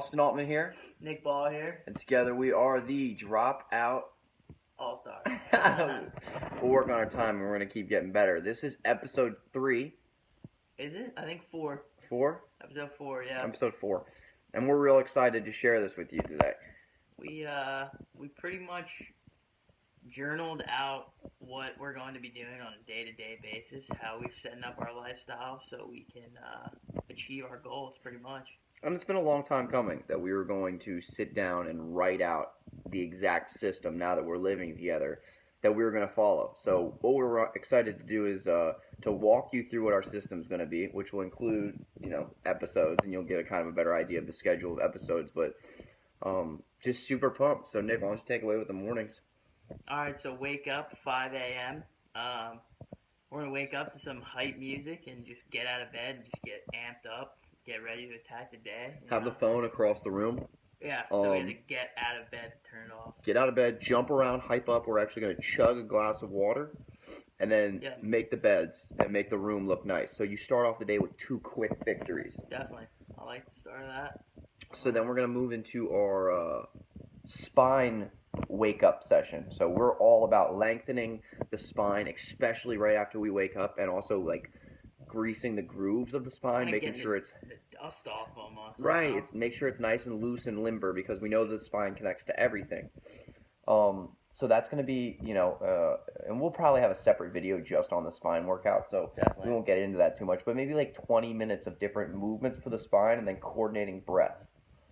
Austin Altman here, Nick Ball here. and together we are the Dropout All-Star. We'll work on our time and we're going to keep getting better. This is episode 3. Is it? I think 4. 4? Episode 4, yeah. Episode 4. And we're real excited to share this with you today. We pretty much journaled out what we're going to be doing on a day-to-day basis, how we're setting up our lifestyle so we can achieve our goals pretty much. And it's been a long time coming that we were going to sit down and write out the exact system now that we're living together that we were going to follow. So what we're excited to do is to walk you through what our system's going to be, which will include, episodes, and you'll get a kind of a better idea of the schedule of episodes, but just super pumped. So Nick, why don't you take away with the mornings? All right, so wake up 5 a.m. We're going to wake up to some hype music and just get out of bed and just get amped up, get ready to attack the day. Have the phone across the room. Yeah, so we have to get out of bed, turn it off. Get out of bed, jump around, hype up. We're actually going to chug a glass of water and then make the beds and make the room look nice. So you start off the day with 2 quick victories. Definitely. I like the start of that. So then we're going to move into our spine wake-up session. So we're all about lengthening the spine, especially right after we wake up, and also greasing the grooves of the spine, making sure it's the dust off almost. Right, it's make sure it's nice and loose and limber because we know the spine connects to everything. So that's going to be, and we'll probably have a separate video just on the spine workout, so Definitely. We won't get into that too much, but maybe 20 minutes of different movements for the spine and then coordinating breath.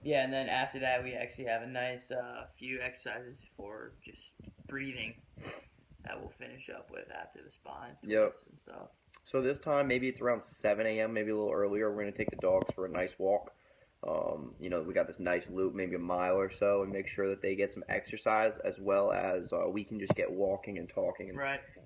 Yeah, and then after that, we actually have a nice few exercises for just breathing that we'll finish up with after the spine twists and stuff. So this time, maybe it's around 7 a.m., maybe a little earlier. We're going to take the dogs for a nice walk. We got this nice loop, maybe a mile or so, and make sure that they get some exercise as well as we can just get walking and talking and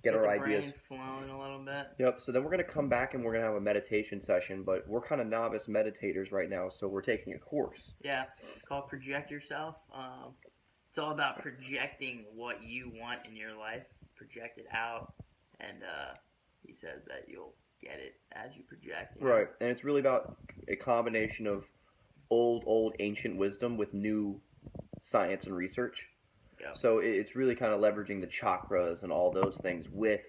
get our ideas flowing a little bit. Yep. So then we're going to come back and we're going to have a meditation session, but we're kind of novice meditators right now, so we're taking a course. Yeah, it's called Project Yourself. It's all about projecting what you want in your life, project it out, and he says that you'll get it as you project. Right, and it's really about a combination of old ancient wisdom with new science and research. Yep. So it's really kind of leveraging the chakras and all those things with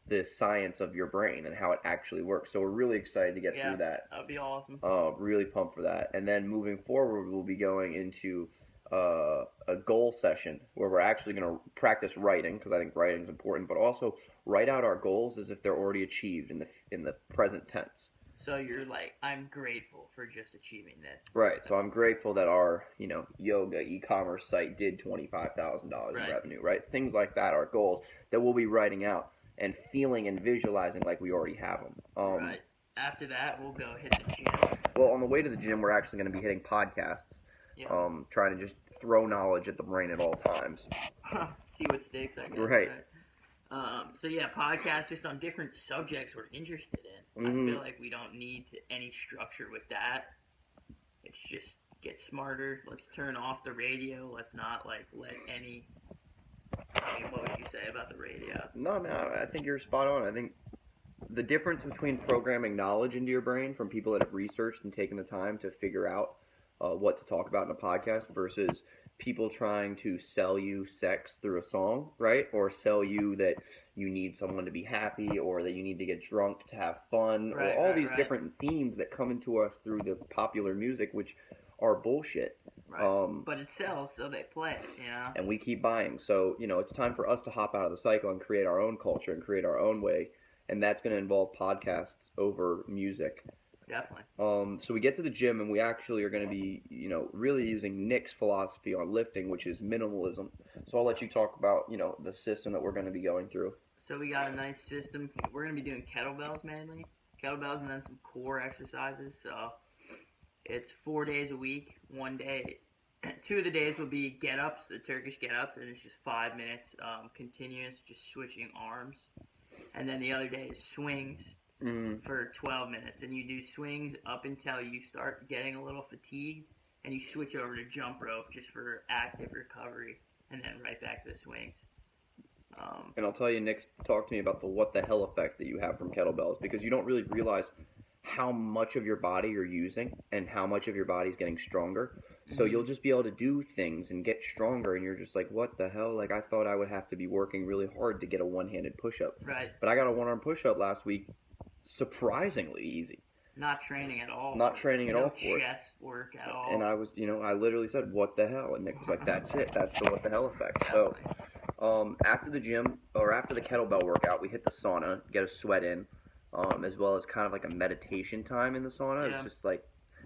the science of your brain and how it actually works. So we're really excited to get through that. That'd be awesome. Really pumped for that. And then moving forward, we'll be going into a goal session where we're actually going to practice writing, because I think writing is important, but also write out our goals as if they're already achieved in the present tense. So you're like, I'm grateful for just achieving this. Right. So I'm grateful that our yoga e-commerce site did $25,000 in revenue. Right. Things like that are goals that we'll be writing out and feeling and visualizing like we already have them. Right. After that, we'll go hit the gym. Well, on the way to the gym, we're actually going to be hitting podcasts. Trying to just throw knowledge at the brain at all times. See what sticks, I guess. Right. Podcasts just on different subjects we're interested in. I feel like we don't need any structure with that. It's just get smarter. Let's turn off the radio. Let's not let any... what would you say about the radio? No, man, I think you're spot on. I think the difference between programming knowledge into your brain from people that have researched and taken the time to figure out what to talk about in a podcast versus people trying to sell you sex through a song, right? Or sell you that you need someone to be happy or that you need to get drunk to have fun or all these different themes that come into us through the popular music, which are bullshit. Right. But it sells, so they play it, And we keep buying. So, it's time for us to hop out of the cycle and create our own culture and create our own way. And that's going to involve podcasts over music. Definitely. So we get to the gym and we actually are going to be, really using Nick's philosophy on lifting, which is minimalism. So I'll let you talk about, the system that we're going to be going through. So we got a nice system. We're going to be doing kettlebells mainly. Kettlebells and then some core exercises. So it's 4 days a week. 1 day, 2 of the days will be get-ups, the Turkish get-ups, and it's just 5 minutes continuous, just switching arms. And then the other day is swings. For 12 minutes, and you do swings up until you start getting a little fatigued, and you switch over to jump rope just for active recovery, and then right back to the swings. And I'll tell you, Nick's talked to me about the what the hell effect that you have from kettlebells, because you don't really realize how much of your body you're using and how much of your body is getting stronger. So you'll just be able to do things and get stronger, and you're just like, what the hell? Like, I thought I would have to be working really hard to get a one-handed push-up. Right. But I got a one-arm push-up last week, surprisingly easy. Not training at all. Not training at all for it. Chest work at all. And I was, I literally said, what the hell? And Nick was like, that's it. That's the what the hell effect. Definitely. So after the gym, or after the kettlebell workout, we hit the sauna, get a sweat in, as well as kind of like a meditation time in the sauna. Yeah. It's just like...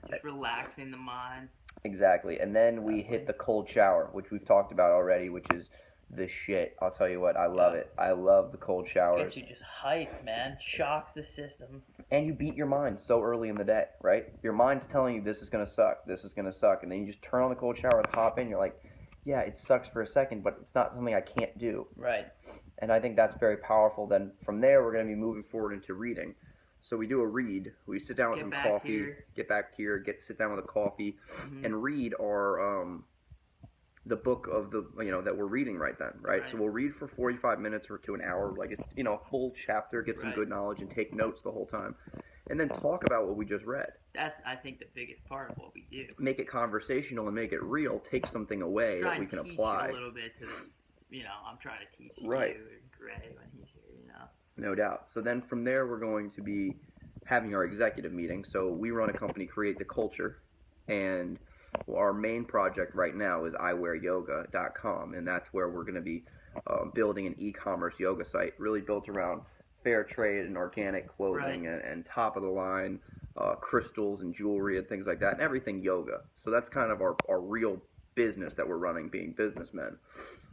Just relaxing the mind. Exactly. And then we hit the cold shower, which we've talked about already, which is the shit. I'll tell you what, I love it. I love the cold showers. Gets you just hyped, man. Shocks the system. And you beat your mind so early in the day, right? Your mind's telling you this is going to suck, this is going to suck. And then you just turn on the cold shower and hop in. You're like, yeah, it sucks for a second, but it's not something I can't do. Right. And I think that's very powerful. Then from there, we're going to be moving forward into reading. So we do a read. We sit down with some coffee. Get back here. Sit down with a coffee, and read our the book of the that we're reading right then. Right. So we'll read for 45 minutes or to an hour, like a full chapter. Get some good knowledge and take notes the whole time, and then talk about what we just read. That's, I think, the biggest part of what we do. Make it conversational and make it real. Take something away that we can apply. A little bit to I'm trying to teach you right. and Gray when he's here. No doubt. So then from there, we're going to be having our executive meeting. So we run a company, Create the Culture, and our main project right now is iwearyoga.com, and that's where we're going to be building an e-commerce yoga site, really built around fair trade and organic clothing and top of the line crystals and jewelry and things like that, and everything yoga. So that's kind of our real business that we're running, being businessmen.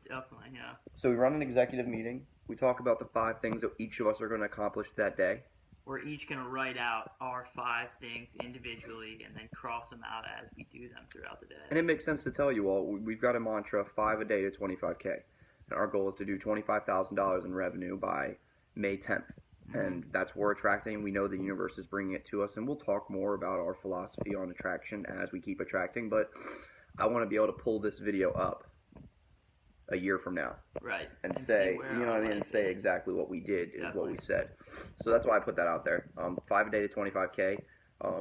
Definitely, yeah. So we run an executive meeting. We talk about the 5 things that each of us are going to accomplish that day. We're each going to write out our 5 things individually and then cross them out as we do them throughout the day. And it makes sense to tell you all, we've got a mantra, 5 a day to 25K. And our goal is to do $25,000 in revenue by May 10th. And that's what we're attracting. We know the universe is bringing it to us. And we'll talk more about our philosophy on attraction as we keep attracting. But I want to be able to pull this video up a year from now, right? And say, and say exactly what we did is what we said. So that's why I put that out there. 5 a day to 25K.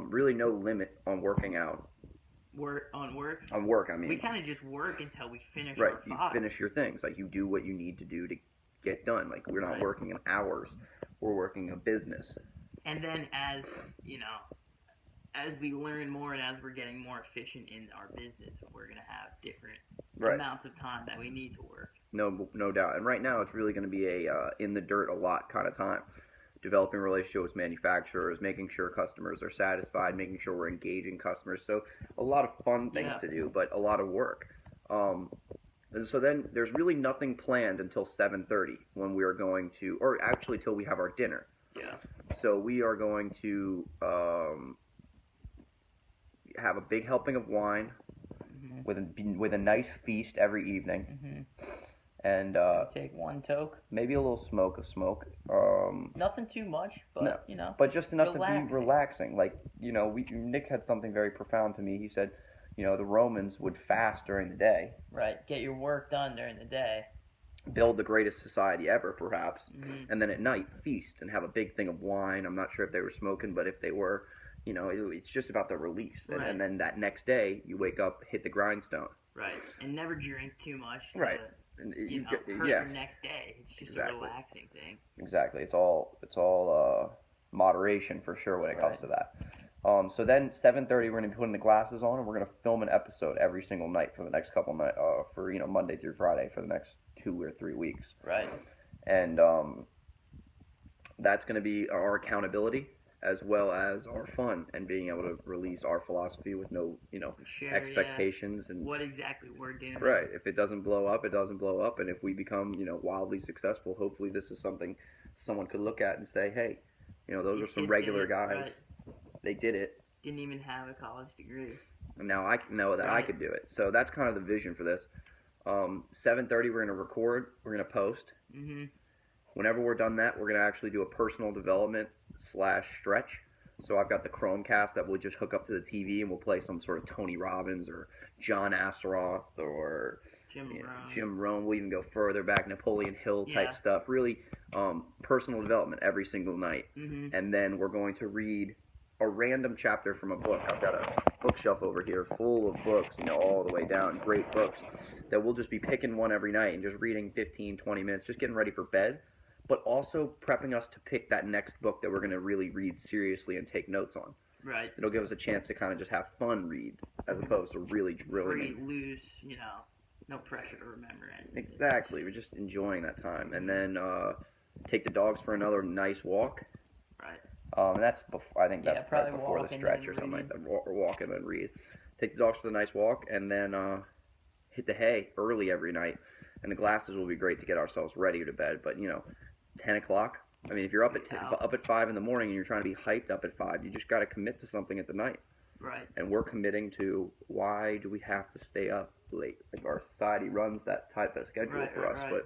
Really no limit on working out. On work. I mean, we kind of just work until we finish. Right, our 5. you finish your things. Like you do what you need to do to get done. Like we're not working in hours. We're working a business. And then as we learn more and as we're getting more efficient in our business, we're going to have different amounts of time that we need to work. No doubt. And right now it's really going to be a in the dirt a lot kind of time. Developing relationships with manufacturers, making sure customers are satisfied, making sure we're engaging customers. So a lot of fun things to do, but a lot of work. And so then there's really nothing planned until 7:30 when we are going to, or actually till we have our dinner. Yeah. So we are going to have a big helping of wine with a nice feast every evening, and take 1 toke, maybe a little smoke. Nothing too much, but but just enough to be relaxing. Like Nick had something very profound to me. He said, the Romans would fast during the day. Right, get your work done during the day. Build the greatest society ever, perhaps, and then at night feast and have a big thing of wine. I'm not sure if they were smoking, but if they were, it's just about the release. And then that next day, you wake up, hit the grindstone. Right, and never drink too much. Right. And hurt your next day. It's just a relaxing thing. Exactly. It's all moderation for sure when it comes to that. So then 7:30 we're going to be putting the glasses on and we're going to film an episode every single night for the next couple nights for Monday through Friday for the next 2 or 3 weeks. Right. And that's going to be our accountability as well as our fun and being able to release our philosophy with no expectations and what exactly we're doing. Right. If it doesn't blow up, it doesn't blow up, and if we become wildly successful, hopefully this is something someone could look at and say, hey, those are some regular guys. Right. They did it. Didn't even have a college degree. And now I know that I could do it. So that's kind of the vision for this. 7:30 we're going to record. We're going to post. Mm-hmm. Whenever we're done that, we're going to actually do a personal development / stretch. So I've got the Chromecast that we'll just hook up to the TV and we'll play some sort of Tony Robbins or John Asseroth or Jim Rohn. We'll even go further back, Napoleon Hill type stuff. Really personal development every single night. Mm-hmm. And then we're going to read a random chapter from a book. I've got a bookshelf over here full of books, all the way down, great books, that we'll just be picking one every night and just reading 15, 20 minutes, just getting ready for bed, but also prepping us to pick that next book that we're going to really read seriously and take notes on. Right. It'll give us a chance to kind of just have fun read as opposed to really drilling. Free, loose, no pressure to remember anything. Exactly. We're just enjoying that time. And then take the dogs for another nice walk. Right. That's before. I think that's probably before the walk and stretch then or something like read. that. Or walk and then read. Take the dogs for the nice walk, and then hit the hay early every night. And the glasses will be great to get ourselves ready to bed. But 10 o'clock. I mean, if you're up at 5 in the morning and you're trying to be hyped up at 5, you just got to commit to something at the night. Right. And we're committing to, why do we have to stay up late? Like, our society runs that type of schedule for us. Right.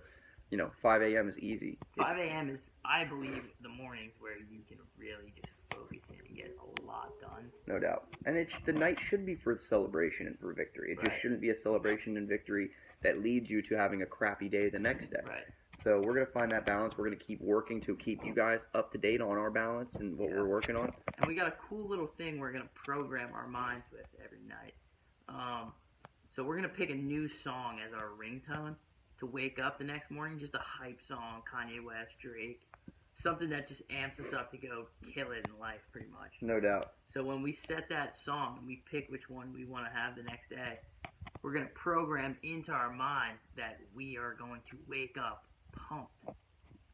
But 5 a.m. is easy. 5 a.m. is, I believe, the mornings where you can really just focus in and get a lot done. No doubt. And the night should be for celebration and for victory. It just shouldn't be a celebration and victory that leads you to having a crappy day the next day. Right. So we're going to find that balance. We're going to keep working to keep you guys up to date on our balance and what we're working on. And we got a cool little thing we're going to program our minds with every night. So we're going to pick a new song as our ringtone to wake up the next morning. Just a hype song, Kanye West, Drake. Something that just amps us up to go kill it in life, pretty much. No doubt. So when we set that song and we pick which one we want to have the next day, we're going to program into our mind that we are going to wake up pumped.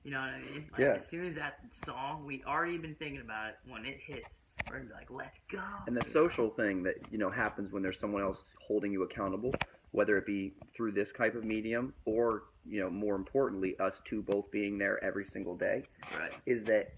You know what I mean? Like, as soon as that song, we already been thinking about it. When it hits, we're going to be like, let's go. And the social thing that, happens when there's someone else holding you accountable, whether it be through this type of medium or, more importantly, us two both being there every single day, is that,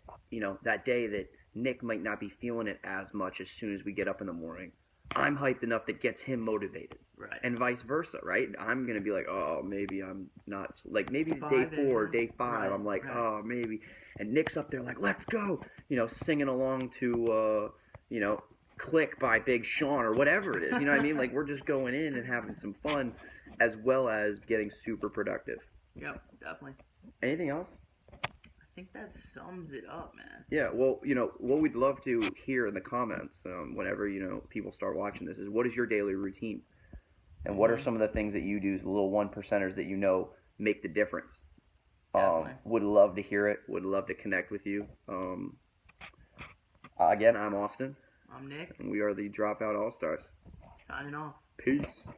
that day that Nick might not be feeling it as much as soon as we get up in the morning, I'm hyped enough that gets him motivated. Right. And vice versa, right? I'm going to be like, oh, maybe I'm not. Like, maybe day 4, day 5, I'm like, oh, maybe. And Nick's up there like, let's go, singing along to, Click by Big Sean or whatever it is. You know what I mean? Like, we're just going in and having some fun as well as getting super productive. Yep, definitely. Anything else? I think that sums it up, man. Yeah, well, what we'd love to hear in the comments whenever, people start watching this is, what is your daily routine? And what are some of the things that you do, the little 1%ers that make the difference? Would love to hear it. Would love to connect with you. Again, I'm Austin. I'm Nick. And we are the Dropout All-Stars. Signing off. Peace.